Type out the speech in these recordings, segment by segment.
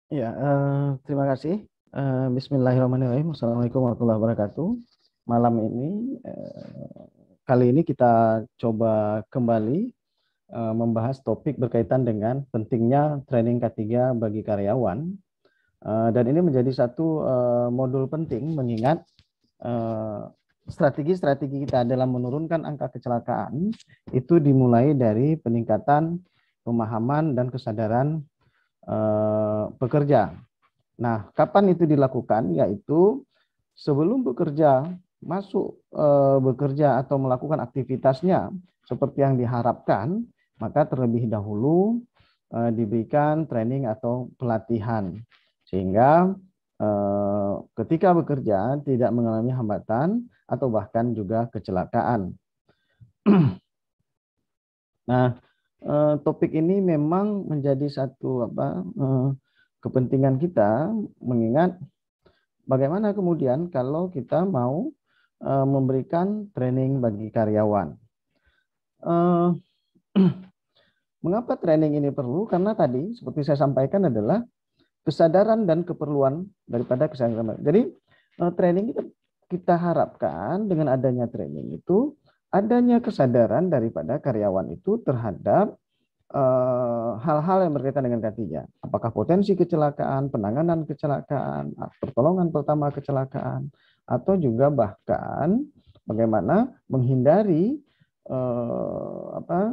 Ya, terima kasih. Bismillahirrahmanirrahim. Assalamualaikum warahmatullahi wabarakatuh. Malam ini, kali ini kita coba kembali membahas topik berkaitan dengan pentingnya training K3 bagi karyawan. Dan ini menjadi satu modul penting mengingat eh, strategi-strategi kita dalam menurunkan angka kecelakaan itu dimulai dari peningkatan pemahaman dan kesadaran pekerja. Nah, kapan itu dilakukan? Yaitu sebelum bekerja, masuk bekerja atau melakukan aktivitasnya seperti yang diharapkan, maka terlebih dahulu diberikan training atau pelatihan sehingga ketika bekerja tidak mengalami hambatan atau bahkan juga kecelakaan. Nah, topik ini memang menjadi satu kepentingan kita mengingat bagaimana kemudian kalau kita mau memberikan training bagi karyawan. Eh, Mengapa training ini perlu? Karena tadi seperti saya sampaikan adalah kesadaran dan keperluan daripada kesadaran. Jadi training kita harapkan dengan adanya training itu adanya kesadaran daripada karyawan itu terhadap hal-hal yang berkaitan dengan K3. Apakah potensi kecelakaan, penanganan kecelakaan, pertolongan pertama kecelakaan, atau juga bahkan bagaimana menghindari eh,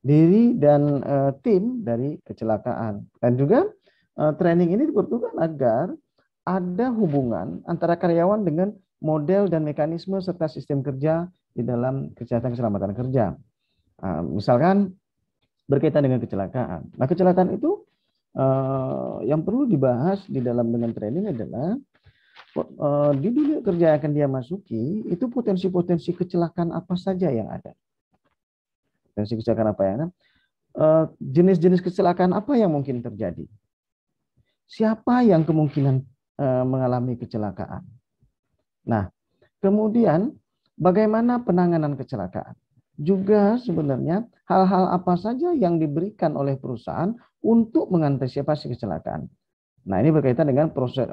diri dan tim dari kecelakaan. Dan juga training ini diperlukan agar ada hubungan antara karyawan dengan model dan mekanisme serta sistem kerja di dalam kesehatan keselamatan kerja. Misalkan berkaitan dengan kecelakaan. Nah, kecelakaan itu yang perlu dibahas di dalam dengan training adalah di dunia kerja yang akan dia masuki itu potensi-potensi kecelakaan apa saja yang ada. Potensi kecelakaan apa yang ada? Jenis-jenis kecelakaan apa yang mungkin terjadi? Siapa yang kemungkinan mengalami kecelakaan? Nah, kemudian bagaimana penanganan kecelakaan? Juga sebenarnya hal-hal apa saja yang diberikan oleh perusahaan untuk mengantisipasi kecelakaan. Nah, ini berkaitan dengan proses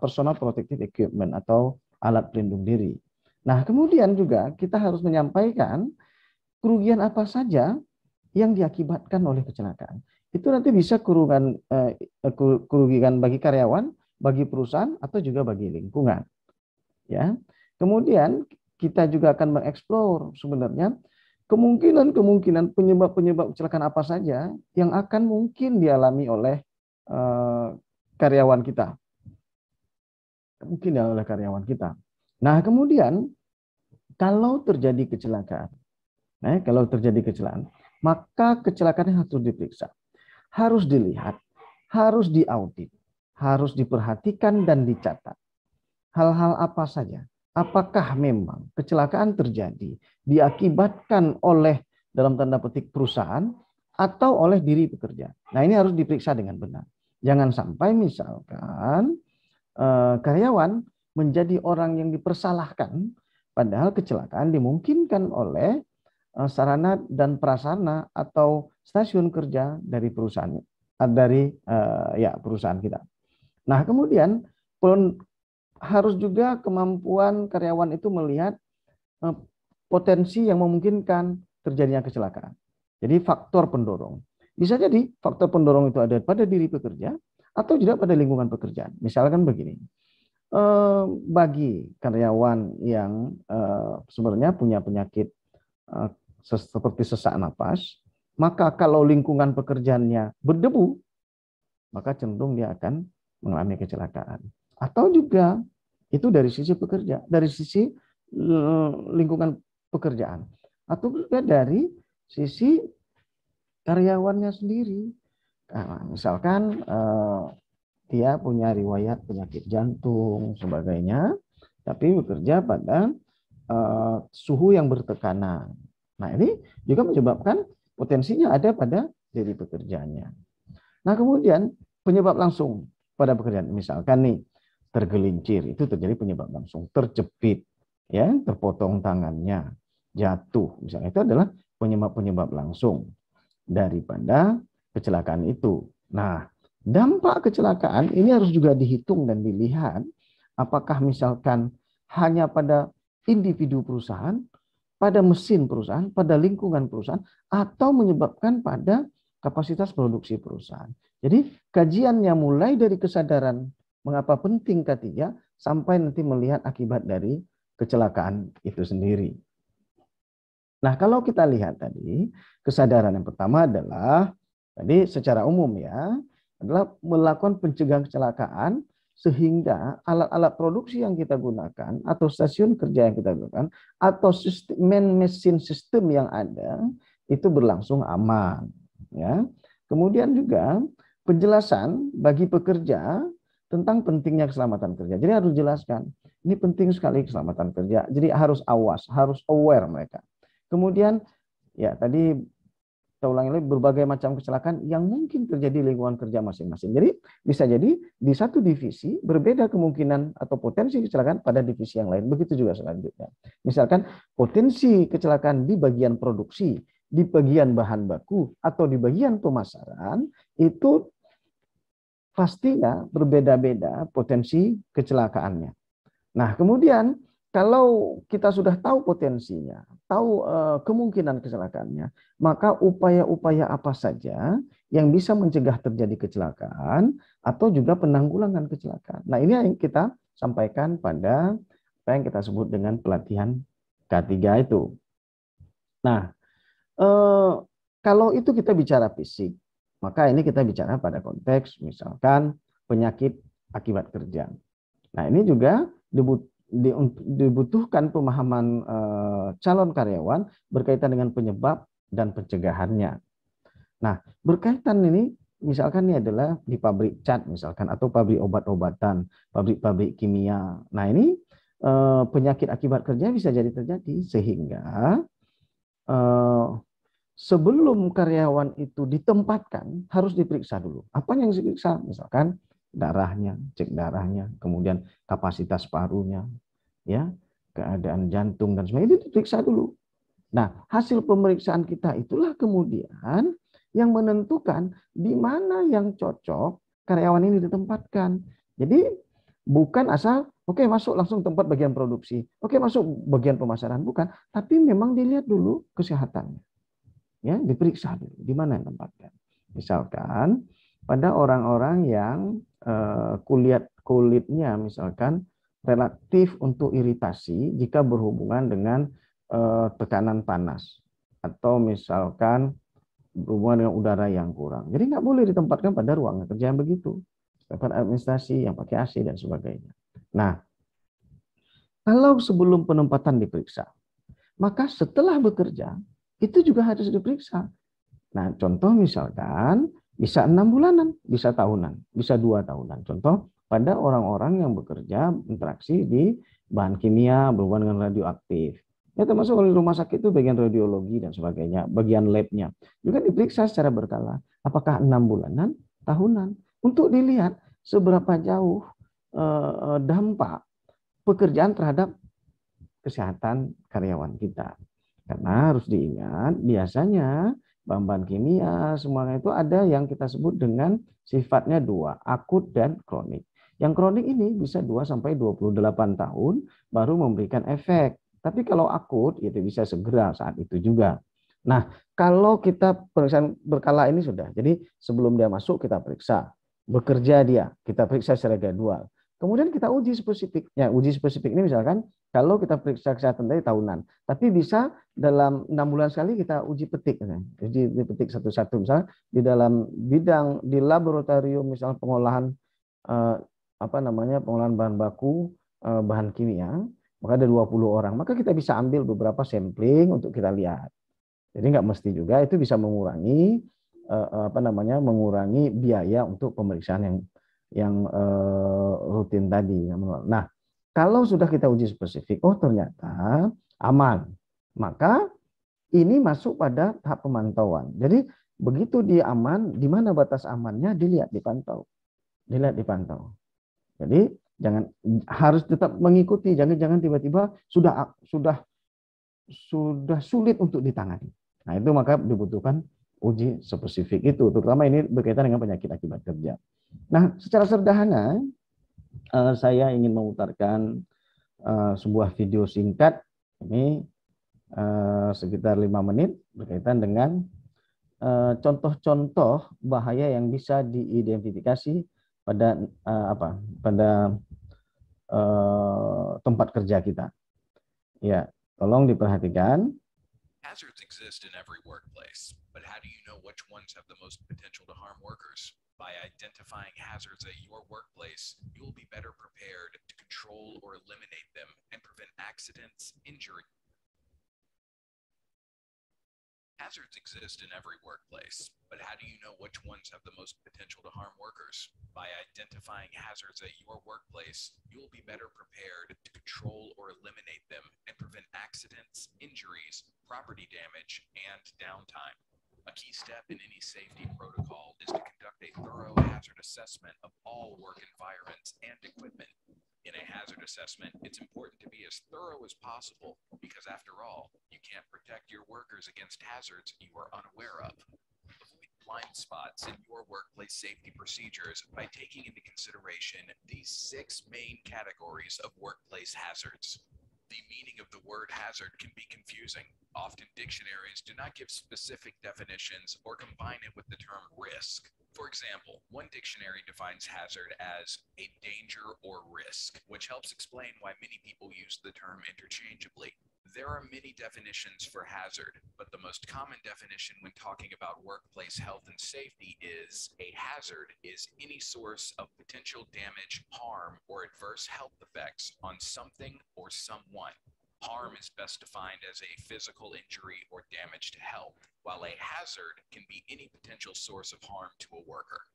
personal protective equipment atau alat pelindung diri. Nah, kemudian juga kita harus menyampaikan kerugian apa saja yang diakibatkan oleh kecelakaan. Itu nanti bisa kerugian bagi karyawan, bagi perusahaan, atau juga bagi lingkungan. Ya, kemudian kita juga akan mengeksplor sebenarnya kemungkinan penyebab-penyebab kecelakaan apa saja yang akan mungkin dialami oleh eh, karyawan kita, mungkin dialami oleh karyawan kita. Nah, kemudian kalau terjadi kecelakaan, kalau terjadi kecelakaan, maka kecelakaan harus diperiksa, harus dilihat, harus diaudit, harus diperhatikan dan dicatat. Hal-hal apa saja? Apakah memang kecelakaan terjadi diakibatkan oleh dalam tanda petik perusahaan atau oleh diri pekerja? Nah, ini harus diperiksa dengan benar. Jangan sampai misalkan karyawan menjadi orang yang dipersalahkan padahal kecelakaan dimungkinkan oleh sarana dan prasarana atau stasiun kerja dari perusahaan perusahaan kita. Nah, kemudian harus juga kemampuan karyawan itu melihat eh, potensi yang memungkinkan terjadinya kecelakaan. Jadi faktor pendorong. Bisa jadi faktor pendorong itu ada pada diri pekerja atau juga pada lingkungan pekerjaan. Misalkan begini, bagi karyawan yang sebenarnya punya penyakit eh, seperti sesak napas, maka kalau lingkungan pekerjaannya berdebu, maka cenderung dia akan mengalami kecelakaan. Atau juga itu dari sisi pekerja, dari sisi lingkungan pekerjaan, atau juga dari sisi karyawannya sendiri. Nah, misalkan dia punya riwayat penyakit jantung sebagainya, tapi bekerja pada suhu yang bertekanan. Nah, ini juga menyebabkan potensinya ada pada diri pekerjaannya. Nah, kemudian penyebab langsung pada pekerjaan, misalkan nih tergelincir, itu terjadi penyebab langsung, terjepit, ya, terpotong tangannya, jatuh, misalnya itu adalah penyebab-penyebab langsung daripada kecelakaan itu. Nah, Dampak kecelakaan ini harus juga dihitung dan dilihat apakah misalkan hanya pada individu perusahaan, pada mesin perusahaan, pada lingkungan perusahaan, atau menyebabkan pada kapasitas produksi perusahaan. Jadi kajiannya mulai dari kesadaran mengapa penting K3 sampai nanti melihat akibat dari kecelakaan itu sendiri. Nah, kalau kita lihat tadi, kesadaran yang pertama adalah, tadi secara umum ya, adalah melakukan pencegahan kecelakaan sehingga alat-alat produksi yang kita gunakan atau stasiun kerja yang kita gunakan atau mesin sistem yang ada itu berlangsung aman. Ya. Kemudian juga penjelasan bagi pekerja tentang pentingnya keselamatan kerja. Jadi harus jelaskan, ini penting sekali keselamatan kerja. Jadi harus awas, harus aware mereka. Kemudian ya tadi kita ulangi lagi berbagai macam kecelakaan yang mungkin terjadi di lingkungan kerja masing-masing. Jadi bisa jadi di satu divisi berbeda kemungkinan atau potensi kecelakaan pada divisi yang lain. Begitu juga selanjutnya. Misalkan potensi kecelakaan di bagian produksi, di bagian bahan baku, atau di bagian pemasaran itu pastinya berbeda-beda potensi kecelakaannya. Nah, kemudian kalau kita sudah tahu potensinya, tahu kemungkinan kecelakaannya, maka upaya-upaya apa saja yang bisa mencegah terjadi kecelakaan atau juga penanggulangan kecelakaan. Nah, ini yang kita sampaikan pada apa yang kita sebut dengan pelatihan K3 itu. Nah, kalau itu kita bicara fisik, maka ini kita bicara pada konteks misalkan penyakit akibat kerja. Nah, ini juga dibutuhkan pemahaman calon karyawan berkaitan dengan penyebab dan pencegahannya. Nah, berkaitan ini misalkan ini adalah di pabrik cat misalkan atau pabrik obat-obatan, pabrik-pabrik kimia. Nah, ini penyakit akibat kerja bisa jadi terjadi sehingga sebelum karyawan itu ditempatkan harus diperiksa dulu. Apa yang diperiksa? Misalkan darahnya, cek darahnya, kemudian kapasitas parunya, ya, keadaan jantung dan sebagainya itu diperiksa dulu. Nah, hasil pemeriksaan kita itulah kemudian yang menentukan di mana yang cocok karyawan ini ditempatkan. Jadi bukan asal oke masuk langsung tempat bagian produksi, oke masuk bagian pemasaran, bukan, tapi memang dilihat dulu kesehatannya. Ya, diperiksa dulu di mana yang tempatnya. Misalkan pada orang-orang yang kulitnya misalkan relatif untuk iritasi jika berhubungan dengan tekanan panas atau misalkan berhubungan dengan udara yang kurang. Jadi nggak boleh ditempatkan pada ruangan kerja yang begitu. Tempat administrasi yang pakai AC dan sebagainya. Nah, kalau sebelum penempatan diperiksa, maka setelah bekerja itu juga harus diperiksa. Nah, contoh misalkan bisa 6 bulanan, bisa tahunan, bisa 2 tahunan. Contoh pada orang-orang yang bekerja interaksi di bahan kimia berhubungan dengan radioaktif. Ya, termasuk oleh rumah sakit itu bagian radiologi dan sebagainya, bagian labnya. Juga diperiksa secara berkala. Apakah 6 bulanan, tahunan. Untuk dilihat seberapa jauh dampak pekerjaan terhadap kesehatan karyawan kita. Karena harus diingat, biasanya bahan-bahan kimia semuanya itu ada yang kita sebut dengan sifatnya 2, akut dan kronik. Yang kronik ini bisa 2 sampai 28 tahun baru memberikan efek. Tapi kalau akut itu bisa segera saat itu juga. Nah, kalau kita pemeriksaan berkala ini sudah. Jadi sebelum dia masuk kita periksa. Bekerja dia, kita periksa secara gradual. Kemudian kita uji spesifik. Ya, uji spesifik ini misalkan kalau kita periksa kesehatan dari tahunan, tapi bisa dalam 6 bulan sekali kita uji petik, uji petik satu-satu, misalnya di dalam bidang di laboratorium, misalnya pengolahan pengolahan bahan baku, bahan kimia, maka ada 20 orang, maka kita bisa ambil beberapa sampling untuk kita lihat. Jadi nggak mesti juga, itu bisa mengurangi mengurangi biaya untuk pemeriksaan yang rutin tadi. Nah, kalau sudah kita uji spesifik, oh ternyata aman, maka ini masuk pada tahap pemantauan. Jadi begitu dia aman, di mana batas amannya dilihat, dipantau, Jadi jangan, harus tetap mengikuti, jangan tiba-tiba sudah sulit untuk ditangani. Nah, itu maka dibutuhkan uji spesifik itu, terutama ini berkaitan dengan penyakit akibat kerja. Nah, secara sederhana, saya ingin memutarkan sebuah video singkat, ini sekitar 5 menit, berkaitan dengan contoh-contoh bahaya yang bisa diidentifikasi pada tempat kerja kita. Ya, tolong diperhatikan. Hazards exist in every workplace, but how do you know which ones have the most potential to harm workers? By identifying hazards at your workplace, you will be better prepared to control or eliminate them and prevent accidents, injury. Hazards exist in every workplace, but how do you know which ones have the most potential to harm workers? By identifying hazards at your workplace, you will be better prepared to control or eliminate them and prevent accidents, injuries, property damage, and downtime. A key step in any safety protocol is to conduct a thorough hazard assessment of all work environments and equipment. In a hazard assessment, it's important to be as thorough as possible because, after all, you can't protect your workers against hazards you are unaware of. Avoid blind spots in your workplace safety procedures by taking into consideration these 6 main categories of workplace hazards. The meaning of the word hazard can be confusing. Often dictionaries do not give specific definitions or combine it with the term risk. For example, one dictionary defines hazard as a danger or risk, which helps explain why many people use the term interchangeably. There are many definitions for hazard, but the most common definition when talking about workplace health and safety is a hazard is any source of potential damage, harm, or adverse health effects on something or someone. Harm is best defined as a physical injury or damage to health, while a hazard can be any potential source of harm to a worker.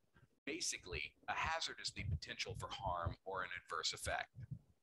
Basically, a hazard is the potential for harm or an adverse effect.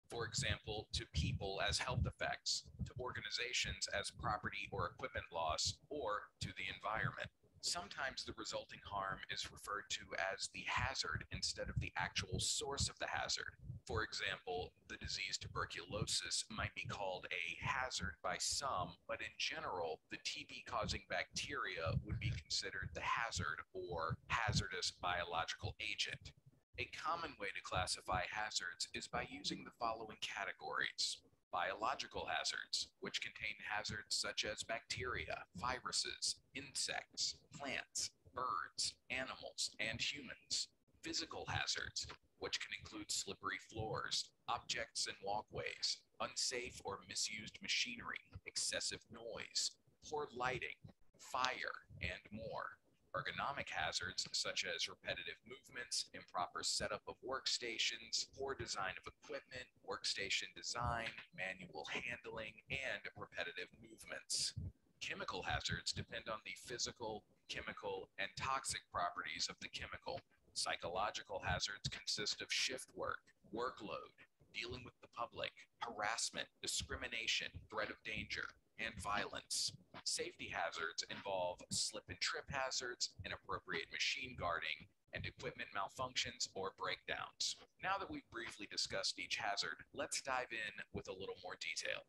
For example, to people as health effects, to organizations as property or equipment loss, or to the environment. Sometimes the resulting harm is referred to as the hazard instead of the actual source of the hazard. For example, the disease tuberculosis might be called a hazard by some, but in general, the TB-causing bacteria would be considered the hazard or hazardous biological agent. A common way to classify hazards is by using the following categories. Biological hazards, which contain hazards such as bacteria, viruses, insects, plants, birds, animals, and humans. Physical hazards, which can include slippery floors, objects and walkways, unsafe or misused machinery, excessive noise, poor lighting, fire, and more. Ergonomic hazards such as repetitive movements, improper setup of workstations, poor design of equipment, workstation design, manual handling, and repetitive movements. Chemical hazards depend on the physical, chemical, and toxic properties of the chemical. Psychological hazards consist of shift work, workload, dealing with the public, harassment, discrimination, threat of danger, and violence. Safety hazards involve slip and trip hazards, inappropriate machine guarding, and equipment malfunctions or breakdowns. Now that we've briefly discussed each hazard, let's dive in with a little more detail.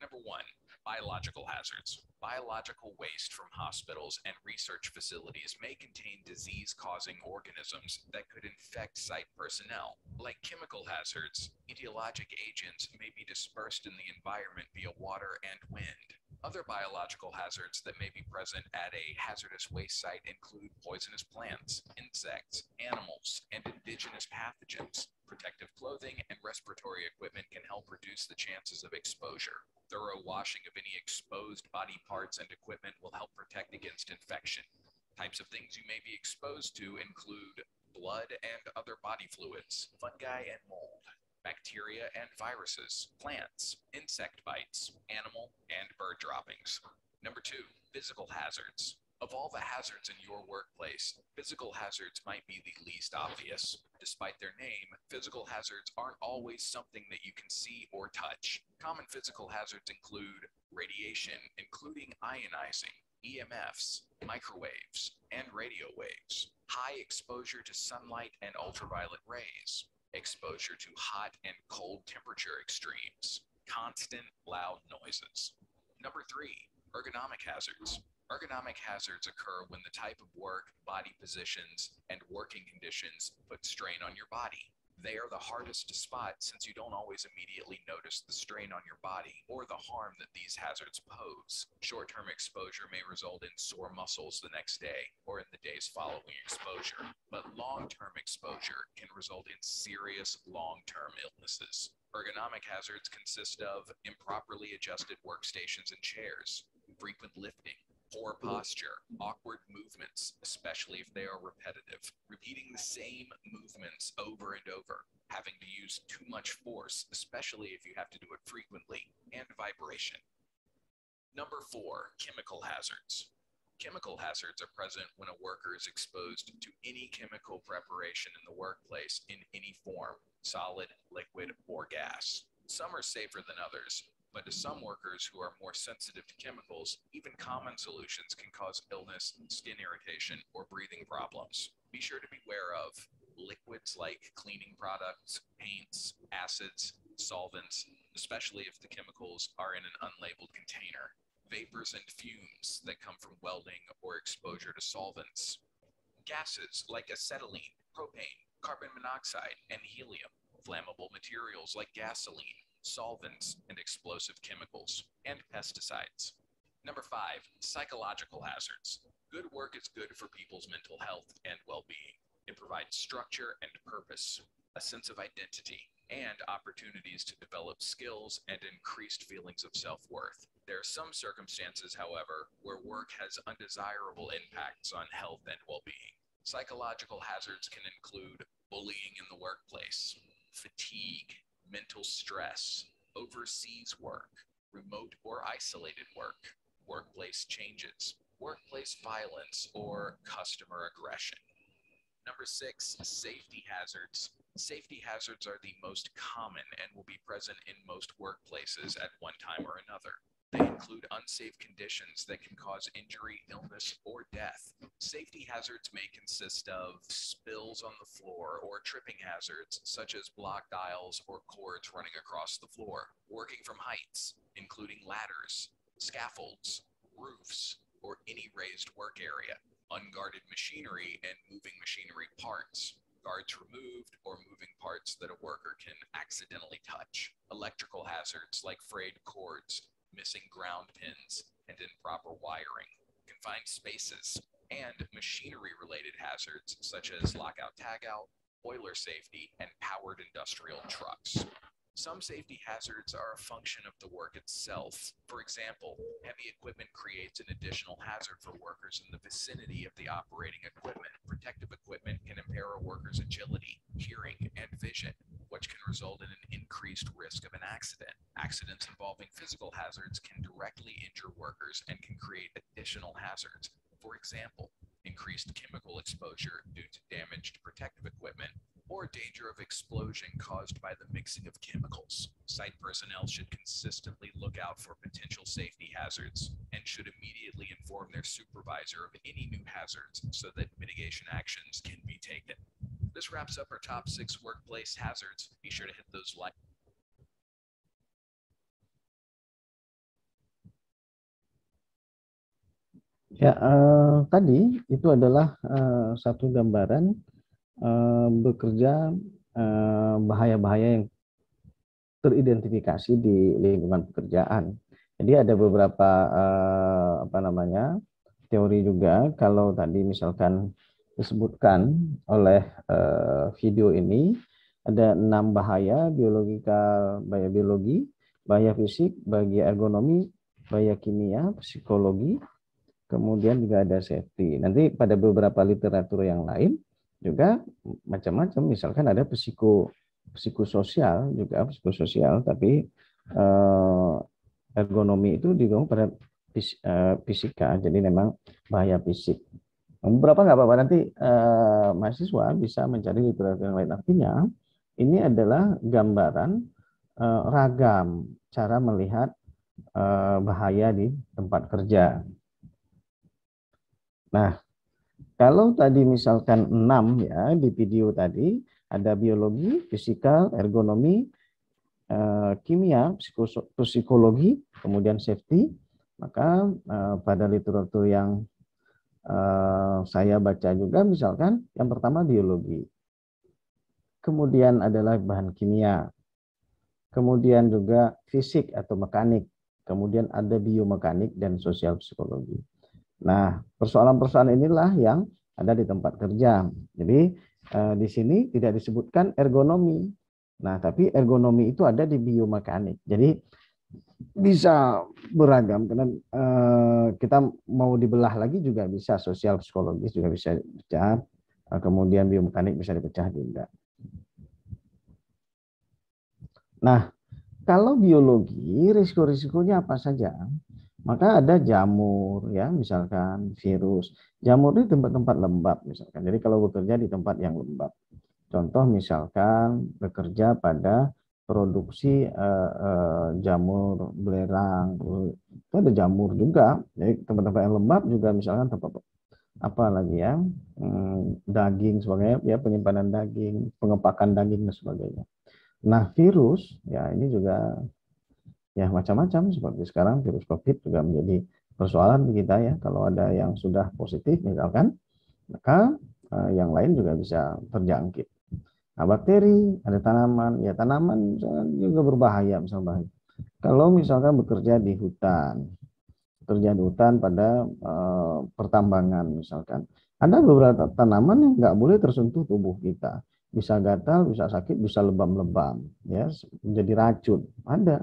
Number 1, biological hazards. Biological waste from hospitals and research facilities may contain disease-causing organisms that could infect site personnel. Like chemical hazards, etiologic agents may be dispersed in the environment via water and wind. Other biological hazards that may be present at a hazardous waste site include poisonous plants, insects, animals, and indigenous pathogens. Protective clothing and respiratory equipment can help reduce the chances of exposure. Thorough washing of any exposed body parts and equipment will help protect against infection. Types of things you may be exposed to include blood and other body fluids, fungi and mold, bacteria and viruses, plants, insect bites, animal and bird droppings. Number 2, physical hazards. Of all the hazards in your workplace, physical hazards might be the least obvious. Despite their name, physical hazards aren't always something that you can see or touch. Common physical hazards include radiation, including ionizing, EMFs, microwaves, and radio waves, high exposure to sunlight and ultraviolet rays, exposure to hot and cold temperature extremes, constant loud noises. Number 3, ergonomic hazards. Ergonomic hazards occur when the type of work, body positions, and working conditions put strain on your body. They are the hardest to spot since you don't always immediately notice the strain on your body or the harm that these hazards pose. Short-term exposure may result in sore muscles the next day or in the days following exposure, but long-term exposure can result in serious long-term illnesses. Ergonomic hazards consist of improperly adjusted workstations and chairs, frequent lifting, poor posture, awkward movements, especially if they are repetitive, repeating the same movements over and over, having to use too much force, especially if you have to do it frequently, and vibration. Number 4, chemical hazards. Chemical hazards are present when a worker is exposed to any chemical preparation in the workplace in any form, solid, liquid, or gas. Some are safer than others, but to some workers who are more sensitive to chemicals, even common solutions can cause illness, skin irritation, or breathing problems. Be sure to beware of liquids like cleaning products, paints, acids, solvents, especially if the chemicals are in an unlabeled container. Vapors and fumes that come from welding or exposure to solvents. Gases like acetylene, propane, carbon monoxide, and helium. Flammable materials like gasoline, solvents, and explosive chemicals, and pesticides. Number 5, psychological hazards. Good work is good for people's mental health and well-being. It provides structure and purpose, a sense of identity, and opportunities to develop skills and increased feelings of self-worth. There are some circumstances, however, where work has undesirable impacts on health and well-being. Psychological hazards can include bullying in the workplace, fatigue, mental stress, overseas work, remote or isolated work, workplace changes, workplace violence, or customer aggression. Number 6, safety hazards. Safety hazards are the most common and will be present in most workplaces at one time or another. They include unsafe conditions that can cause injury, illness, or death. Safety hazards may consist of spills on the floor or tripping hazards such as blocked aisles or cords running across the floor, working from heights, including ladders, scaffolds, roofs, or any raised work area, unguarded machinery and moving machinery parts, guards removed or moving parts that a worker can accidentally touch, electrical hazards like frayed cords, missing ground pins, and improper wiring, confined spaces, and machinery-related hazards such as lockout-tagout, boiler safety, and powered industrial trucks. Some safety hazards are a function of the work itself. For example, heavy equipment creates an additional hazard for workers in the vicinity of the operating equipment. Protective equipment can impair a worker's agility, hearing, and vision, which can result in an increased risk of an accident. Accidents involving physical hazards can directly injure workers and can create additional hazards. For example, increased chemical exposure due to damaged protective equipment, or danger of explosion caused by the mixing of chemicals. Site personnel should consistently look out for potential safety hazards and should immediately inform their supervisor of any new hazards so that mitigation actions can be taken. This wraps up our top 6 workplace hazards. Be sure to hit those like. Ya, tadi itu adalah satu gambaran bekerja bahaya-bahaya yang teridentifikasi di lingkungan pekerjaan. Jadi ada beberapa teori juga. Kalau tadi misalkan disebutkan oleh video ini ada 6 bahaya: biologikal, bahaya biologi, bahaya fisik, bahaya ergonomi, bahaya kimia, psikologi, kemudian juga ada safety. Nanti pada beberapa literatur yang lain juga macam-macam, misalkan ada psikososial juga, psikososial, tapi ergonomi itu digabung pada fisika, jadi memang bahaya fisik. Beberapa nggak apa-apa, nanti mahasiswa bisa mencari literatur yang lain. Artinya ini adalah gambaran ragam cara melihat bahaya di tempat kerja. Nah, kalau tadi misalkan 6 ya di video tadi, ada biologi, fisikal, ergonomi, kimia, psikologi, kemudian safety. Maka pada literatur yang saya baca juga, misalkan yang pertama biologi, kemudian adalah bahan kimia, kemudian juga fisik atau mekanik, kemudian ada biomekanik dan sosial psikologi. Nah, persoalan-persoalan inilah yang ada di tempat kerja. Jadi di sini tidak disebutkan ergonomi. Nah, tapi ergonomi itu ada di biomekanik. Jadi bisa beragam karena kita mau dibelah lagi juga bisa, sosial psikologis juga bisa dipecah, kemudian biomekanik bisa dipecah juga. Nah, kalau biologi risiko-risikonya apa saja? Maka ada jamur ya, misalkan virus. Jamur di tempat-tempat lembab misalkan. Jadi kalau bekerja di tempat yang lembab. Contoh misalkan bekerja pada produksi jamur belerang, itu ada jamur juga. Jadi tempat-tempat yang lembab juga, misalkan tempat apa lagi ya, daging sebagainya, ya penyimpanan daging, pengepakan daging dan sebagainya. Nah virus ya ini juga ya macam-macam, seperti sekarang virus COVID juga menjadi persoalan di kita ya. Kalau ada yang sudah positif misalkan, maka yang lain juga bisa terjangkit. Nah, bakteri, ada tanaman, ya tanaman juga berbahaya misalnya. Kalau misalkan bekerja di hutan pada pertambangan misalkan, ada beberapa tanaman yang nggak boleh tersentuh tubuh kita, bisa gatal, bisa sakit, bisa lebam-lebam, ya menjadi racun. Ada,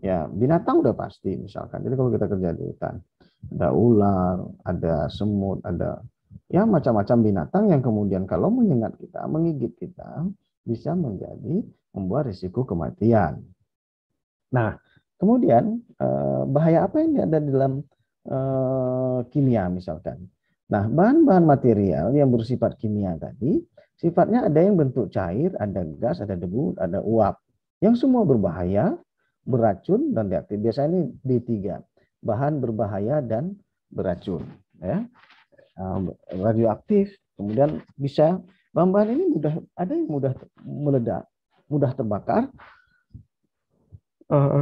ya binatang udah pasti misalkan. Jadi kalau kita kerja di hutan, ada ular, ada semut, ada ya macam-macam binatang yang kemudian kalau menyengat kita, menggigit kita, bisa membuat risiko kematian. Nah, kemudian bahaya apa yang ada di dalam kimia misalkan. Nah, bahan-bahan material yang bersifat kimia tadi, sifatnya ada yang bentuk cair, ada gas, ada debu, ada uap. Yang semua berbahaya, beracun, dan reaktif. Biasanya ini D3, bahan berbahaya dan beracun. Ya. Radioaktif, kemudian bisa, bahan-bahan ini ada yang mudah meledak, mudah terbakar,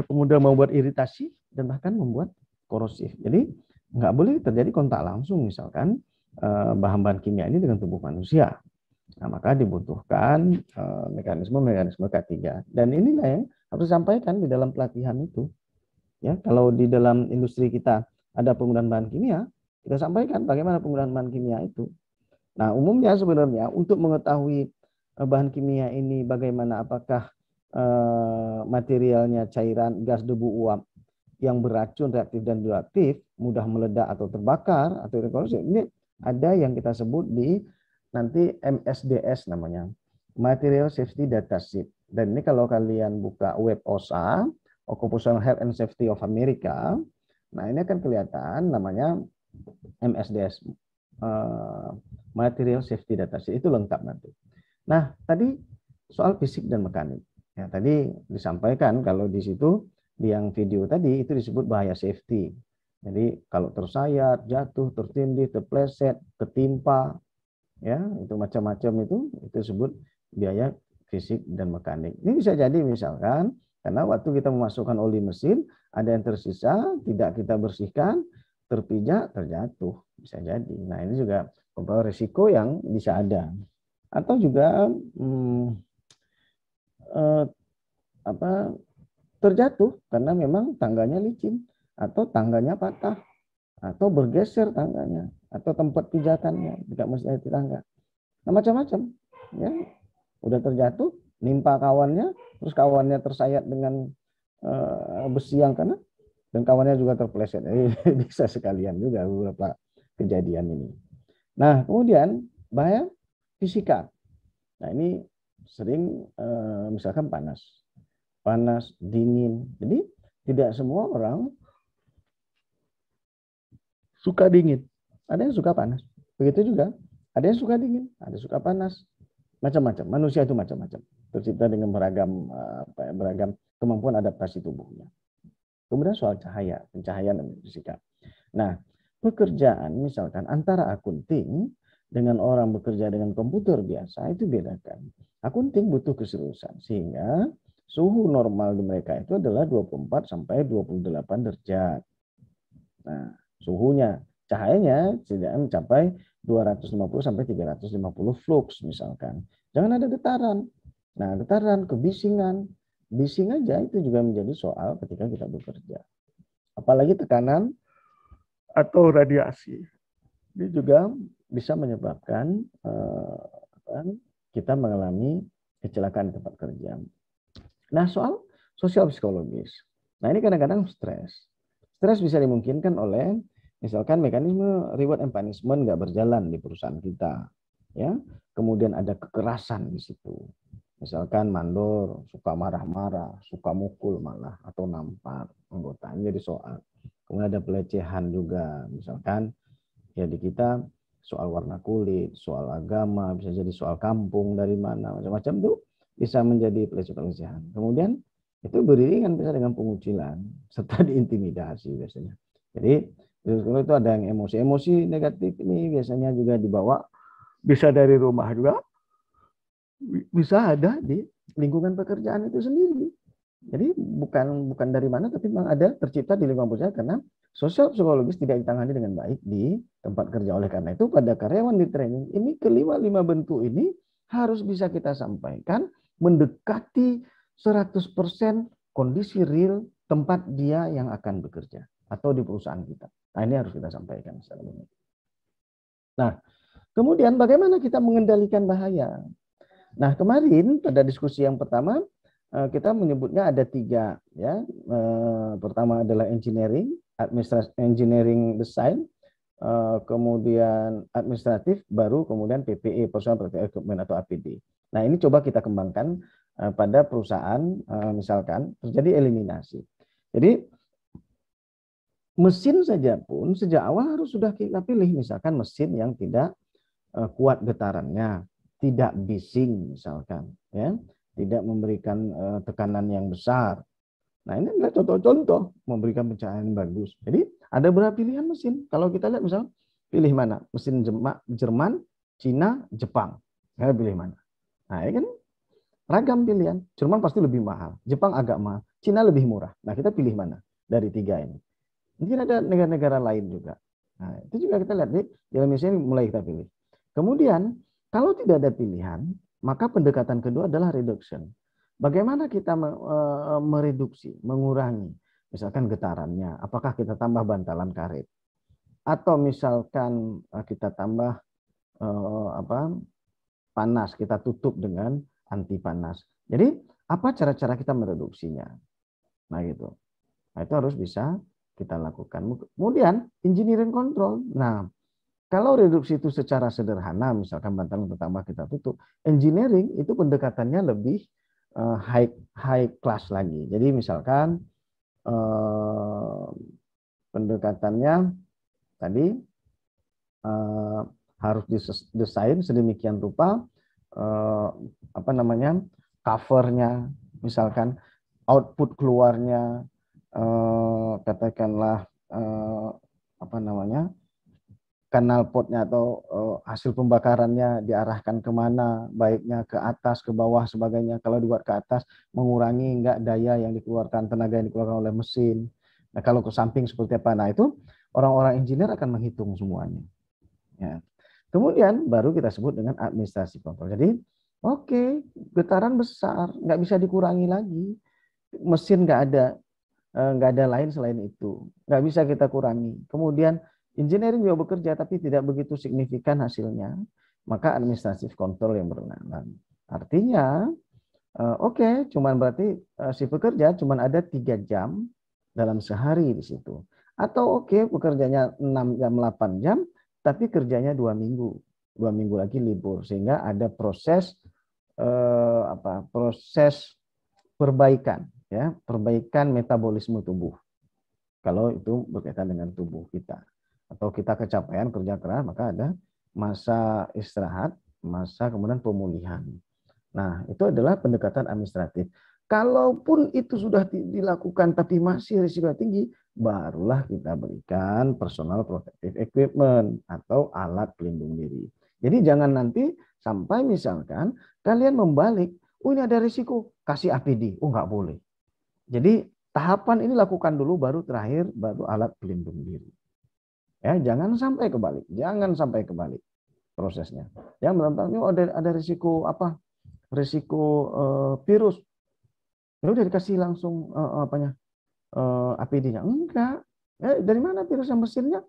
kemudian membuat iritasi, dan bahkan membuat korosif. Jadi nggak boleh terjadi kontak langsung misalkan bahan-bahan kimia ini dengan tubuh manusia. Nah, maka dibutuhkan mekanisme-mekanisme K3. Dan inilah yang harus disampaikan di dalam pelatihan itu. Ya, kalau di dalam industri kita ada penggunaan bahan kimia, kita sampaikan bagaimana penggunaan bahan kimia itu. Nah, umumnya sebenarnya untuk mengetahui bahan kimia ini bagaimana, apakah materialnya cairan, gas, debu, uap yang beracun, reaktif dan bioaktif, mudah meledak atau terbakar atau korosif, ini ada yang kita sebut di nanti MSDS namanya, Material Safety Data Sheet. Dan ini kalau kalian buka web OSHA, Occupational Health and Safety of America, nah ini akan kelihatan namanya MSDS, Material Safety Data Sheet, itu lengkap nanti. Nah, tadi soal fisik dan mekanik. Ya, tadi disampaikan kalau di situ, di yang video tadi itu disebut bahaya safety. Jadi kalau tersayat, jatuh, tertindih, terpleset, ketimpa, ya itu macam-macam itu disebut biaya fisik dan mekanik. Ini bisa jadi misalkan karena waktu kita memasukkan oli mesin ada yang tersisa, tidak kita bersihkan, terpijak, terjatuh, bisa jadi. Nah ini juga risiko yang bisa ada. Atau juga terjatuh karena memang tangganya licin atau tangganya patah atau bergeser tangganya atau tempat pijakannya tidak mesti di tangga. Nah macam-macam ya, udah terjatuh nimpa kawannya, terus kawannya tersayat dengan besi yang kena dan kawannya juga terpeleset. Bisa sekalian juga beberapa kejadian ini. Nah kemudian bahaya fisika. Nah ini sering misalkan panas, dingin. Jadi tidak semua orang suka dingin. Ada yang suka panas. Begitu juga ada yang suka dingin, ada yang suka panas. Macam-macam. Manusia itu macam-macam. Tercipta dengan beragam kemampuan adaptasi tubuhnya. Kemudian soal cahaya, pencahayaan dan fisika. Nah, pekerjaan misalkan antara akunting dengan orang bekerja dengan komputer biasa itu bedakan. Akunting butuh keseriusan sehingga suhu normal di mereka itu adalah 24 sampai 28 derajat. Nah, suhunya, cahayanya tidak mencapai 250 sampai 350 flux misalkan. Jangan ada getaran. Nah, getaran, kebisingan, bising aja itu juga menjadi soal ketika kita bekerja. Apalagi tekanan atau radiasi. Ini juga bisa menyebabkan kita mengalami kecelakaan di tempat kerja. Nah, soal sosial psikologis. Nah, ini kadang-kadang stres. Stres bisa dimungkinkan oleh misalkan mekanisme reward and punishment nggak berjalan di perusahaan kita. Ya, kemudian ada kekerasan di situ. Misalkan mandor, suka marah-marah, suka mukul malah, atau nampar anggota. Ini jadi soal. Kemudian ada pelecehan juga. Misalkan ya di kita soal warna kulit, soal agama, bisa jadi soal kampung dari mana, macam-macam itu bisa menjadi pelecehan. Kemudian itu beriringan bisa dengan pengucilan serta diintimidasi biasanya. Jadi itu ada yang emosi negatif ini biasanya juga dibawa, bisa dari rumah juga, bisa ada di lingkungan pekerjaan itu sendiri. Jadi bukan dari mana, tapi memang ada tercipta di lingkungan pekerjaan karena sosial psikologis tidak ditangani dengan baik di tempat kerja. Oleh karena itu pada karyawan di training ini kelima bentuk ini harus bisa kita sampaikan mendekati 100% kondisi real tempat dia yang akan bekerja atau di perusahaan kita. Nah, ini harus kita sampaikan secara umum. Nah, kemudian bagaimana kita mengendalikan bahaya? Nah, kemarin pada diskusi yang pertama kita menyebutnya ada 3 ya. Pertama adalah engineering, engineering design, kemudian administratif, baru kemudian PPE, personal protective equipment atau APD. Nah, ini coba kita kembangkan pada perusahaan misalkan terjadi eliminasi. Jadi mesin saja pun sejak awal harus sudah kita pilih, misalkan mesin yang tidak kuat getarannya, tidak bising misalkan, ya, tidak memberikan tekanan yang besar. Nah, ini adalah contoh-contoh memberikan pencahayaan yang bagus. Jadi ada beberapa pilihan mesin. Kalau kita lihat misal pilih mana? Mesin Jerman, Cina, Jepang. Kita pilih mana? Nah, ini kan ragam pilihan. Jerman pasti lebih mahal, Jepang agak mahal, Cina lebih murah. Nah, kita pilih mana dari 3 ini? Mungkin ada negara-negara lain juga. Nah, itu juga kita lihat di dalam mesin mulai kita pilih. Kemudian kalau tidak ada pilihan, maka pendekatan kedua adalah reduction. Bagaimana kita mereduksi, mengurangi, misalkan getarannya, apakah kita tambah bantalan karet, atau misalkan kita tambah panas, kita tutup dengan anti panas. Jadi apa cara-cara kita mereduksinya? Nah gitu. Nah itu harus bisa kita lakukan. Kemudian engineering control. Nah kalau reduksi itu secara sederhana, misalkan bantalan pertama kita tutup, engineering itu pendekatannya lebih high class lagi. Jadi misalkan pendekatannya tadi harus didesain sedemikian rupa covernya, misalkan output keluarnya katakanlah kanal potnya atau hasil pembakarannya diarahkan kemana, baiknya ke atas, ke bawah, sebagainya. Kalau dibuat ke atas, mengurangi enggak daya yang dikeluarkan, tenaga yang dikeluarkan oleh mesin. Nah, kalau ke samping seperti apa? Nah, itu orang-orang engineer akan menghitung semuanya. Ya. Kemudian baru kita sebut dengan administrasi kontrol. Jadi, oke, getaran besar, nggak bisa dikurangi lagi. Mesin nggak ada lain selain itu. Nggak bisa kita kurangi. Kemudian engineering juga bekerja tapi tidak begitu signifikan hasilnya, maka administratif kontrol yang berwenang. Artinya, oke, cuman berarti si pekerja cuman ada 3 jam dalam sehari di situ. Atau oke, pekerjanya 6 jam, 8 jam, tapi kerjanya 2 minggu. 2 minggu lagi libur, sehingga ada proses proses perbaikan, ya, perbaikan metabolisme tubuh. Kalau itu berkaitan dengan tubuh kita. Atau kita kecapean kerja keras, maka ada masa istirahat, masa kemudian pemulihan. Nah, itu adalah pendekatan administratif. Kalaupun itu sudah dilakukan tapi masih risiko tinggi, barulah kita berikan personal protective equipment atau alat pelindung diri. Jadi jangan nanti sampai misalkan kalian membalik, oh ini ada risiko, kasih APD. Oh nggak boleh. Jadi Tahapan ini lakukan dulu, baru terakhir baru alat pelindung diri. Ya, jangan sampai kebalik, prosesnya. Ya, menurut ada risiko apa? Risiko virus. Ya udah dikasih langsung APD-nya. Enggak. Dari mana virusnya?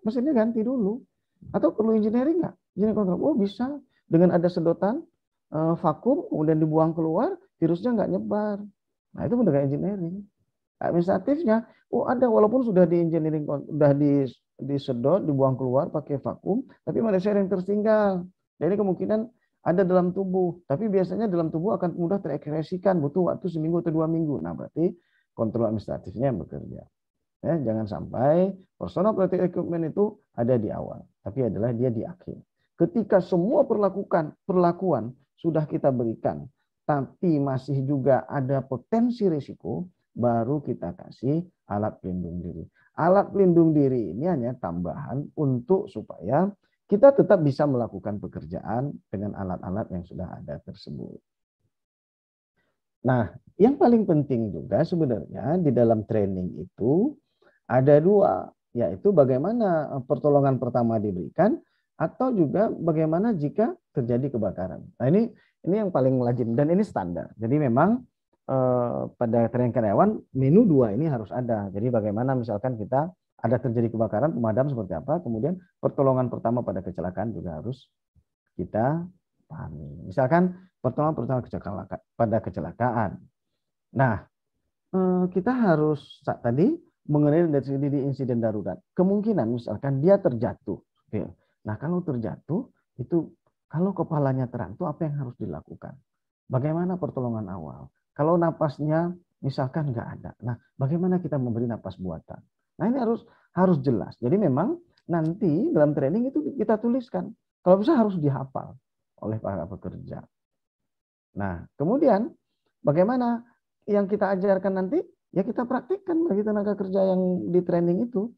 Mesinnya ganti dulu. Atau perlu engineering nggak? Engineering kontrol. Oh bisa. Dengan ada sedotan vakum, kemudian dibuang keluar, virusnya nggak nyebar. Nah itu udah kayak engineering. Administratifnya, oh ada, walaupun sudah di engineering, sudah disedot, dibuang keluar pakai vakum, tapi manusia yang tertinggal. Jadi kemungkinan ada dalam tubuh, tapi biasanya dalam tubuh akan mudah terekspresikan, butuh waktu seminggu atau 2 minggu. Nah berarti kontrol administratifnya yang bekerja. Ya, jangan sampai personal protective equipment itu ada di awal, tapi adalah dia di akhir. Ketika semua perlakuan sudah kita berikan, tapi masih juga ada potensi risiko, baru kita kasih alat pelindung diri. Alat pelindung diri ini hanya tambahan untuk supaya kita tetap bisa melakukan pekerjaan dengan alat-alat yang sudah ada tersebut. Nah, yang paling penting juga sebenarnya di dalam training itu ada dua, yaitu bagaimana pertolongan pertama diberikan atau juga bagaimana jika terjadi kebakaran. Nah, ini yang paling lazim dan ini standar. Jadi memang pada training karyawan menu 2 ini harus ada. Jadi bagaimana misalkan kita ada terjadi kebakaran, pemadam seperti apa, kemudian pertolongan pertama pada kecelakaan juga harus kita pahami. Misalkan pertolongan pertama pada kecelakaan. Nah, kita harus tadi mengenai dari segi insiden darurat. Kemungkinan misalkan dia terjatuh. Nah, kalau terjatuh itu kalau kepalanya terangkat, apa yang harus dilakukan? Bagaimana pertolongan awal? Kalau napasnya misalkan nggak ada. Nah, bagaimana kita memberi napas buatan? Nah, ini harus jelas. Jadi memang nanti dalam training itu kita tuliskan. Kalau bisa harus dihafal oleh para pekerja. Nah, kemudian bagaimana yang kita ajarkan nanti? Ya kita praktikkan bagi tenaga kerja yang di training itu.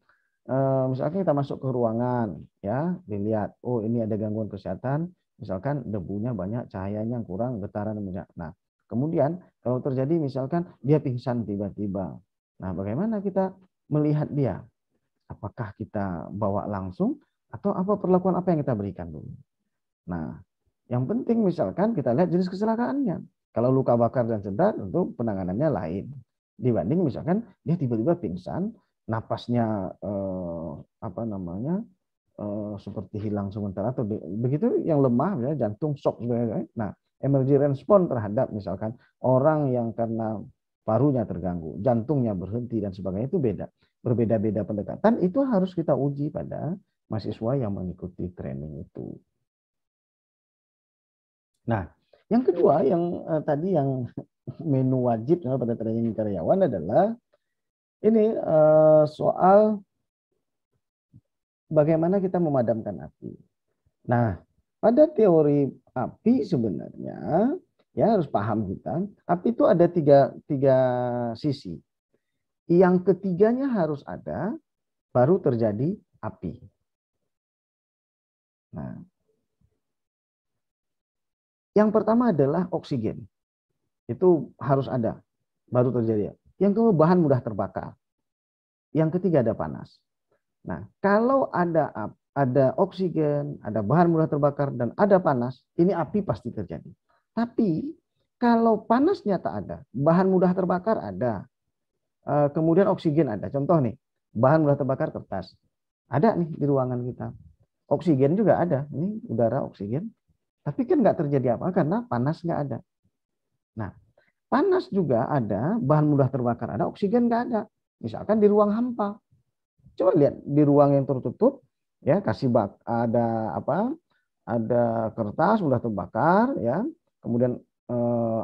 Misalkan kita masuk ke ruangan, ya dilihat, oh ini ada gangguan kesehatan, misalkan debunya banyak, cahayanya kurang, getaran banyak. Nah, kemudian kalau terjadi misalkan dia pingsan tiba-tiba. Nah, bagaimana kita melihat dia? Apakah kita bawa langsung atau apa perlakuan apa yang kita berikan dulu? Nah, yang penting misalkan kita lihat jenis kecelakaannya. Kalau luka bakar dan cedera tentu penanganannya lain. Dibanding misalkan dia tiba-tiba pingsan, napasnya seperti hilang sementara atau begitu yang lemah ya, jantung shock sebenarnya. Nah, emergency response terhadap misalkan orang yang karena parunya terganggu, jantungnya berhenti dan sebagainya itu beda. Berbeda-beda pendekatan itu harus kita uji pada mahasiswa yang mengikuti training itu. Nah, yang kedua yang tadi yang menu wajib pada training karyawan adalah ini soal bagaimana kita memadamkan api. Nah, pada teori api sebenarnya ya harus paham kita, api itu ada tiga sisi. Yang ketiganya harus ada, baru terjadi api. Nah, yang pertama adalah oksigen. Itu harus ada, baru terjadi. Yang kedua bahan mudah terbakar. Yang ketiga ada panas. Nah, kalau ada oksigen, ada bahan mudah terbakar, dan ada panas, ini api pasti terjadi. Tapi kalau panasnya tak ada, bahan mudah terbakar ada, kemudian oksigen ada. Contoh nih, bahan mudah terbakar kertas. Ada nih di ruangan kita. Oksigen juga ada, ini udara oksigen. Tapi kan nggak terjadi apa karena panas nggak ada. Nah, panas juga ada, bahan mudah terbakar ada, oksigen nggak ada. Misalkan di ruang hampa. Coba lihat di ruang yang tertutup, ya kasih ada kertas mudah terbakar, ya. Kemudian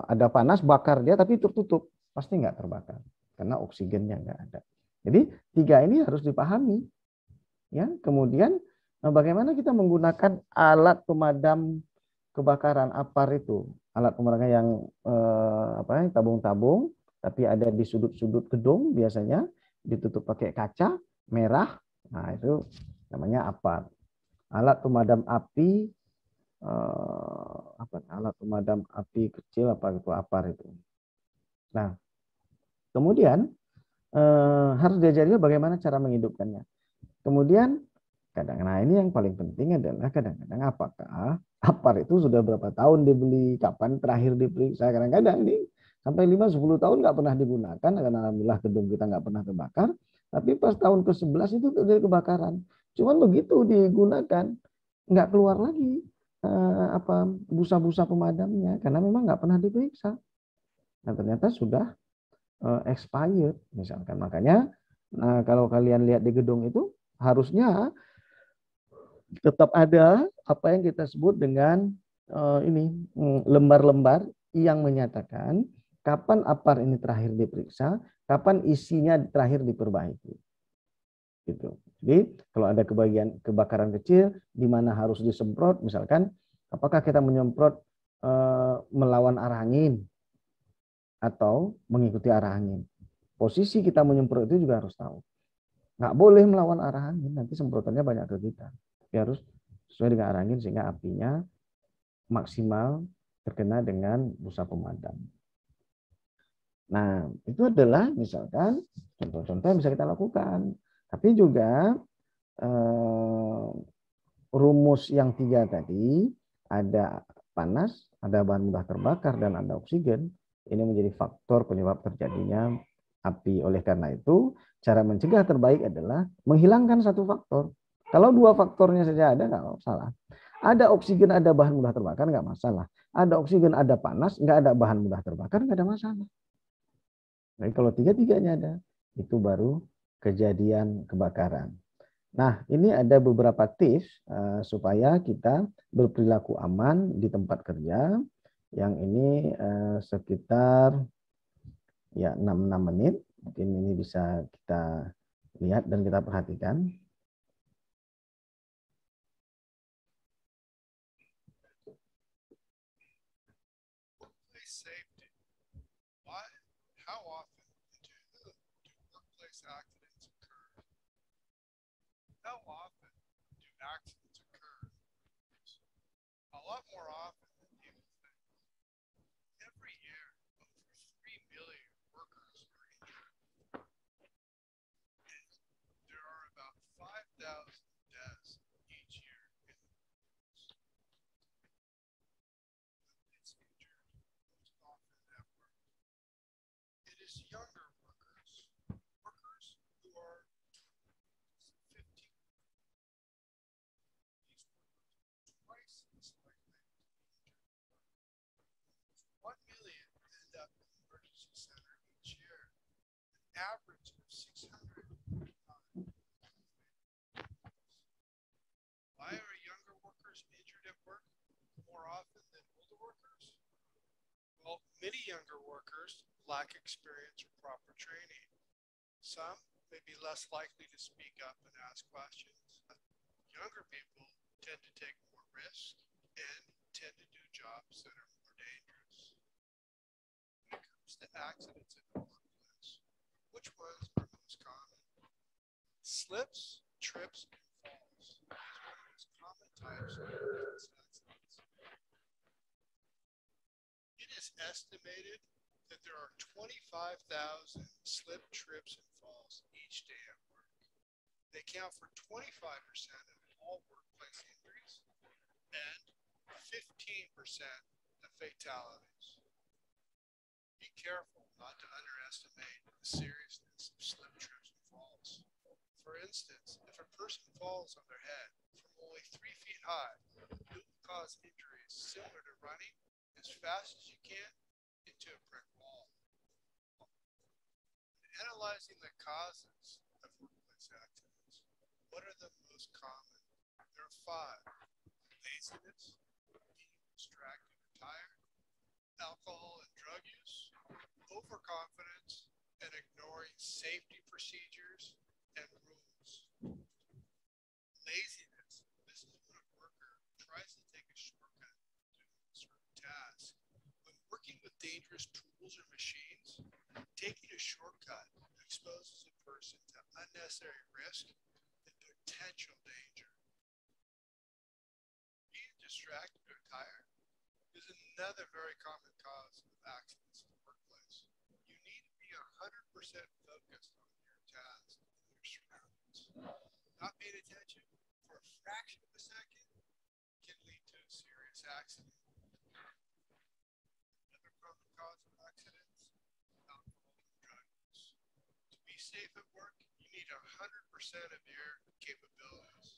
ada panas bakar dia, tapi tertutup, pasti nggak terbakar karena oksigennya nggak ada. Jadi tiga ini harus dipahami, ya. Kemudian bagaimana kita menggunakan alat pemadam kebakaran APAR itu, alat pemadam yang tabung-tabung, tapi ada di sudut-sudut gedung biasanya ditutup pakai kaca merah. Nah, itu namanya APAR. Alat pemadam api alat pemadam api kecil apa itu APAR itu. Nah, kemudian harus diajari bagaimana cara menghidupkannya. Kemudian nah ini yang paling penting adalah kadang-kadang apakah APAR itu sudah berapa tahun dibeli, kapan terakhir diperiksa. Kadang-kadang nih sampai 5-10 tahun nggak pernah digunakan, karena alhamdulillah gedung kita nggak pernah terbakar. Tapi pas tahun ke-11 itu terjadi kebakaran. Cuman begitu digunakan, nggak keluar lagi busa-busa pemadamnya, karena memang nggak pernah diperiksa. Nah ternyata sudah expired misalkan. Makanya kalau kalian lihat di gedung itu harusnya tetap ada apa yang kita sebut dengan lembar-lembar yang menyatakan kapan APAR ini terakhir diperiksa, kapan isinya terakhir diperbaiki. Gitu. Jadi kalau ada kebakaran kecil di mana harus disemprot, misalkan apakah kita menyemprot melawan arah angin atau mengikuti arah angin. Posisi kita menyemprot itu juga harus tahu. Nggak boleh melawan arah angin, nanti semprotannya banyak ke kita. Tapi harus sesuai dengan arah angin sehingga apinya maksimal terkena dengan busa pemadam. Nah, itu adalah misalkan contoh-contoh yang bisa kita lakukan. Tapi juga rumus yang 3 tadi, ada panas, ada bahan mudah terbakar, dan ada oksigen. Ini menjadi faktor penyebab terjadinya api. Oleh karena itu, cara mencegah terbaik adalah menghilangkan satu faktor. Kalau 2 faktornya saja ada, nggak masalah. Ada oksigen, ada bahan mudah terbakar, nggak masalah. Ada oksigen, ada panas, nggak ada bahan mudah terbakar, nggak ada masalah. Jadi kalau 3-tiganya ada, itu baru kejadian kebakaran. Nah, ini ada beberapa tips supaya kita berperilaku aman di tempat kerja. Yang ini sekitar ya 6 menit. Mungkin ini bisa kita lihat dan kita perhatikan. Safety. Why? How often do workplace accidents occur? How often do accidents occur? A lot more often than people think. Every year, over 3 million workers are injured. And there are about 5,000 deaths each year in the workplace. It's injured most often at work. It is younger workers, workers who are 15. These workers are twice as likely to be injured. 1 million end up in the emergency center each year, an average of 649. Why are younger workers injured at work more often than older workers? Well, many younger workers lack experience or proper training. Some may be less likely to speak up and ask questions. Younger people tend to take more risk and tend to do jobs that are more dangerous. When it comes to accidents in the workplace, which ones are most common? Slips, trips, and falls. These are the most common types of workplace accidents. It is estimated that there are 25,000 slip, trips, and falls each day at work. They account for 25% of all workplace injuries and 15% of fatalities. Be careful not to underestimate the seriousness of slip, trips, and falls. For instance, if a person falls on their head from only 3 feet high, it will cause injuries similar to running as fast as you can into a brick wall. Analyzing the causes of workplace accidents, what are the most common? There are 5. Laziness, being distracted or tired, alcohol and drug use, overconfidence, and ignoring safety procedures and rules. Laziness, this is when a worker tries to take a shortcut to do a certain task. When working with dangerous tools or machines, taking a shortcut exposes a person to unnecessary risk and potential danger. Being distracted or tired is another very common cause of accidents in the workplace. You need to be be 100% focused on your task and your surroundings. Not paying attention for a fraction of a second can lead to a serious accident. Another common cause of accidents, alcohol and drug use. To be safe at work, you need 100% of your capabilities.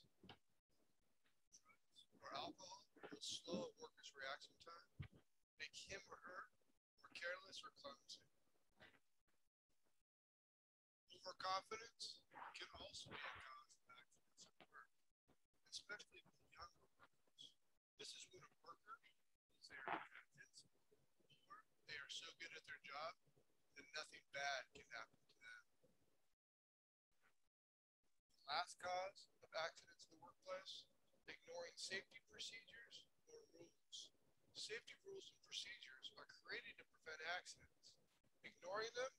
Drugs or alcohol will slow a worker's reaction time, make him or her more careless or clumsy. Overconfidence can also be a cause of accidents at work, especially with younger workers. This is when a worker is their confidence, or they are so good at their job that nothing bad can happen to them. The last cause of accidents in the workplace, ignoring safety procedures or rules. Safety rules and procedures are created to prevent accidents. Ignoring them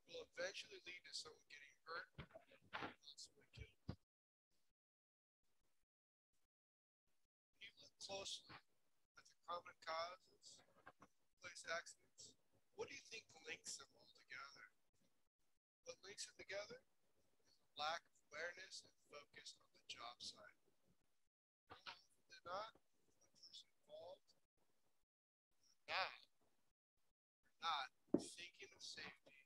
will eventually lead to someone getting hurt and possibly killed. When you look closely at the common causes of workplace accidents, what do you think links them all together? What links them together is a lack of awareness and focus on the job site. More often than not, the person involved not thinking of safety,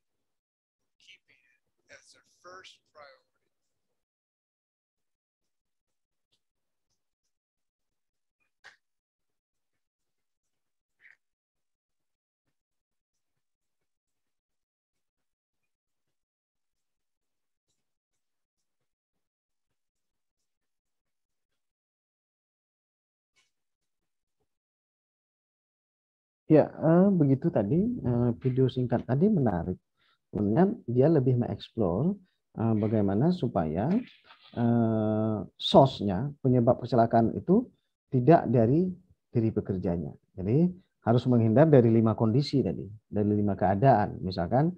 keeping it as their first priority. Ya, begitu tadi video singkat tadi menarik. Kemudian dia lebih mengeksplor bagaimana supaya source-nya, penyebab kecelakaan itu tidak dari diri pekerjanya. Jadi harus menghindar dari 5 kondisi tadi, dari 5 keadaan. Misalkan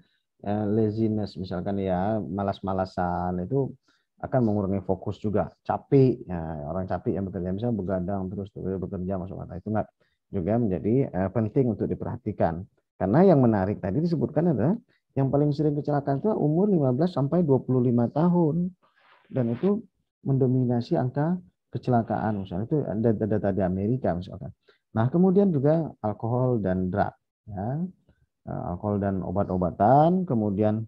laziness, misalkan ya malas-malasan itu akan mengurangi fokus juga. Capek, ya, orang capek yang bekerja misalnya begadang terus bekerja masuk mata itu enggak juga menjadi penting untuk diperhatikan. Karena yang menarik tadi disebutkan adalah yang paling sering kecelakaan itu umur 15 sampai 25 tahun. Dan itu mendominasi angka kecelakaan. Misalnya itu ada data di Amerika misalkan. Nah, kemudian juga alkohol dan drug. Ya. Alkohol dan obat-obatan, kemudian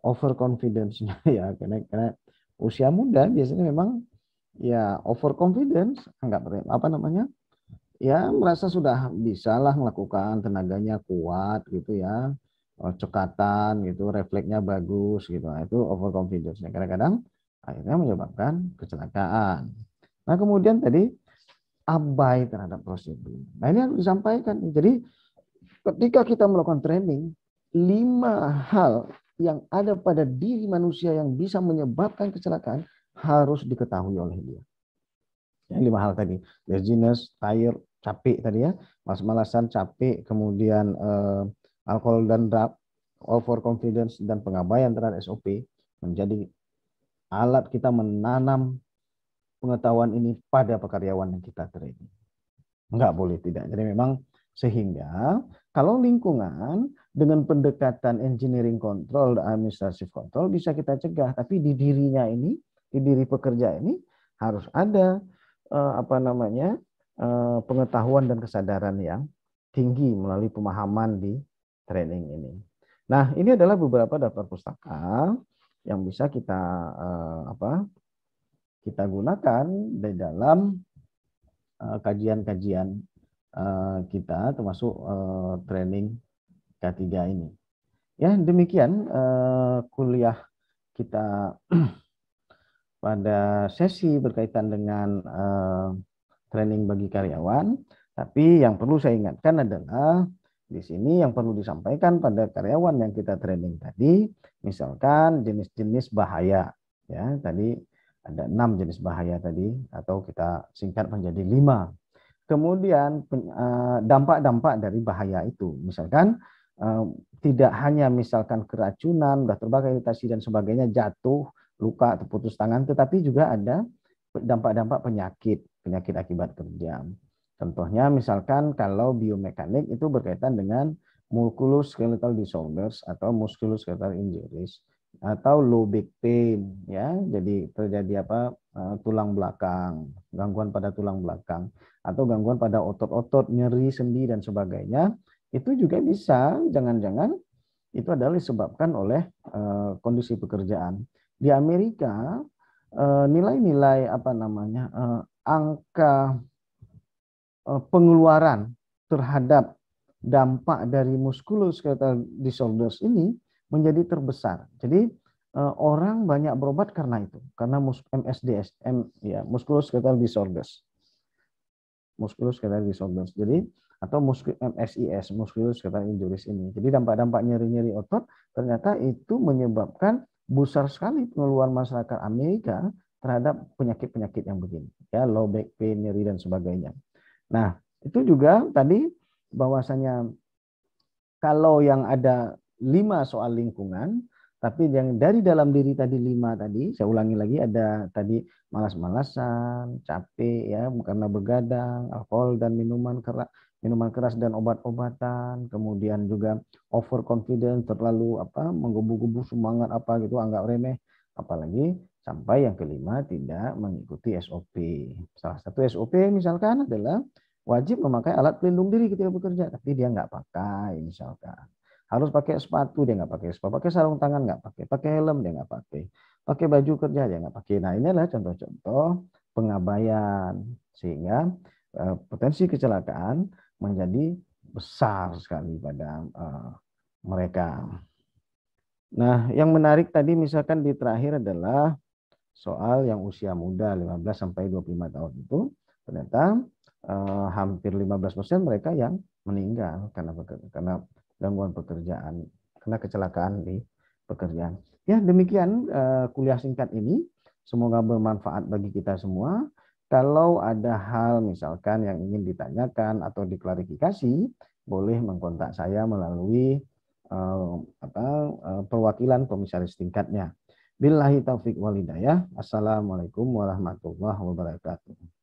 overconfidence-nya ya. Karena usia muda biasanya memang ya overconfidence, ya merasa sudah bisalah melakukan, tenaganya kuat gitu ya, cekatan gitu, refleksnya bagus gitu. Nah, itu overconfidence. Kadang-kadang akhirnya menyebabkan kecelakaan. Nah, kemudian tadi abai terhadap prosedur. Nah, ini harus disampaikan. Jadi ketika kita melakukan training, 5 hal yang ada pada diri manusia yang bisa menyebabkan kecelakaan harus diketahui oleh dia. Yang 5 hal tadi, laziness, tired, capek tadi ya, malas-malasan, capek, kemudian alkohol dan drug, overconfidence dan pengabaian terhadap SOP menjadi alat kita menanam pengetahuan ini pada karyawan yang kita training. Enggak boleh tidak. Jadi memang sehingga kalau lingkungan dengan pendekatan engineering control dan administrative control bisa kita cegah, tapi di dirinya ini, di diri pekerja ini harus ada pengetahuan dan kesadaran yang tinggi melalui pemahaman di training ini. Nah, ini adalah beberapa daftar pustaka yang bisa kita kita gunakan di dalam kajian-kajian kita, termasuk training K3 ini. Ya, demikian kuliah kita pada sesi berkaitan dengan training bagi karyawan. Tapi yang perlu saya ingatkan adalah di sini yang perlu disampaikan pada karyawan yang kita training tadi, misalkan jenis-jenis bahaya. Ya, tadi ada 6 jenis bahaya tadi, atau kita singkat menjadi 5. Kemudian dampak-dampak dari bahaya itu, misalkan tidak hanya misalkan keracunan, udah terbakar, iritasi dan sebagainya, jatuh, luka atau putus tangan, tetapi juga ada dampak-dampak penyakit akibat kerja. Contohnya misalkan kalau biomekanik itu berkaitan dengan musculoskeletal disorders atau musculoskeletal injuries atau low back pain ya. Jadi terjadi tulang belakang, gangguan pada tulang belakang atau gangguan pada otot-otot, nyeri sendi dan sebagainya. Itu juga bisa jangan-jangan itu adalah disebabkan oleh kondisi pekerjaan. Di Amerika nilai-nilai angka pengeluaran terhadap dampak dari musculoskeletal disorders ini menjadi terbesar. Jadi orang banyak berobat karena itu, karena MSDS, musculoskeletal disorders. Musculoskeletal disorders. Jadi atau MSIS, musculoskeletal injuries ini. Jadi dampak-dampak nyeri-nyeri otot ternyata itu menyebabkan besar sekali pengeluaran masyarakat Amerika terhadap penyakit-penyakit yang begini, ya, low back pain, nyeri dan sebagainya. Nah, itu juga tadi bahwasanya kalau yang ada 5 soal lingkungan, tapi yang dari dalam diri tadi 5 tadi, saya ulangi lagi, ada tadi malas-malasan, capek ya, karena begadang, alkohol dan minuman keras dan obat-obatan, kemudian juga overconfident, terlalu menggebu-gebu semangat gitu, anggap remeh, apalagi sampai yang kelima tidak mengikuti SOP. Salah satu SOP misalkan adalah wajib memakai alat pelindung diri ketika bekerja, tapi dia nggak pakai misalkan. Harus pakai sepatu, dia nggak pakai sepatu. Pakai sarung tangan nggak pakai. Pakai helm dia nggak pakai. Pakai baju kerja dia nggak pakai. Nah, ini adalah contoh-contoh pengabaian sehingga potensi kecelakaan menjadi besar sekali pada mereka. Nah, yang menarik tadi misalkan di terakhir adalah soal yang usia muda 15 sampai 25 tahun itu ternyata hampir 15% mereka yang meninggal karena gangguan pekerjaan, karena kecelakaan di pekerjaan. Ya, demikian kuliah singkat ini. Semoga bermanfaat bagi kita semua. Kalau ada hal misalkan yang ingin ditanyakan atau diklarifikasi, boleh mengkontak saya melalui perwakilan komisaris tingkatnya. Billahi taufik wal hidayah. Assalamualaikum warahmatullahi wabarakatuh.